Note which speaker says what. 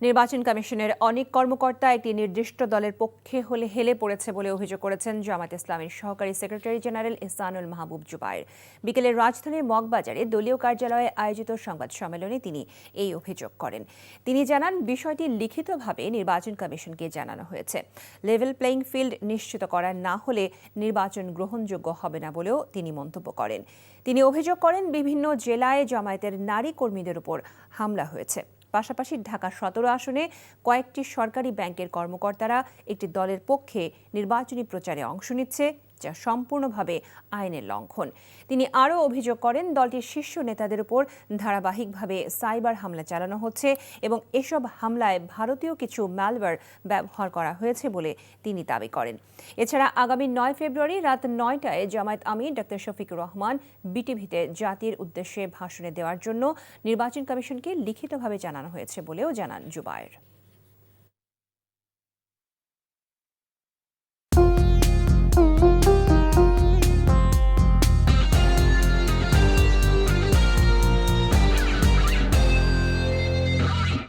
Speaker 1: নির্বাচন কমিশনের অনেক কর্মকর্তা একটি নির্দিষ্ট দলের পক্ষে হেলে পড়েছে বলে অভিযোগ করেছেন জামায়াত ইসলামীর সহকারী সেক্রেটারি জেনারেল ইহসানুল মাহবুব জুবায়ের। বিকেলে রাজধানীর মগবাজারে দলীয় কার্যালয়ে আয়োজিত সংবাদ সম্মেলনে তিনি এই অভিযোগ করেন। তিনি জানান, বিষয়টি লিখিতভাবে নির্বাচন কমিশনকে জানানো হয়েছে। লেভেল প্লেইং ফিল্ড নিশ্চিত করা না হলে নির্বাচন গ্রহণযোগ্য হবে না বলেও তিনি মন্তব্য করেন। তিনি অভিযোগ করেন, বিভিন্ন জেলায় জামায়াতের নারী কর্মীদের উপর হামলা হয়েছে। পাশাপাশি ঢাকা ১৭ আসনে কয়েকটি সরকারি ব্যাংকের কর্মকর্তারা একটি দলের পক্ষে নির্বাচনী প্রচারে অংশ নিচ্ছে, যা সম্পূর্ণভাবে আইনের লঙ্ঘন। তিনি আরও অভিযোগ করেন, দলটির শীর্ষ নেতাদের উপর ধারাবাহিকভাবে সাইবার হামলা চালানো হচ্ছে এবং এসব হামলায় ভারতীয় কিছু ম্যালওয়্যার ব্যবহার করা হয়েছে বলে তিনি দাবি করেন। এছাড়া আগামী ৯ ফেব্রুয়ারি রাত ৯টায় জামায়াত আমির ডক্টর শফিকুর রহমান বিটিভিতে জাতির উদ্দেশ্যে ভাষণে দেওয়ার জন্য নির্বাচন কমিশনকে লিখিতভাবে জানানো হয়েছে বলেও জানান জুবায়ের।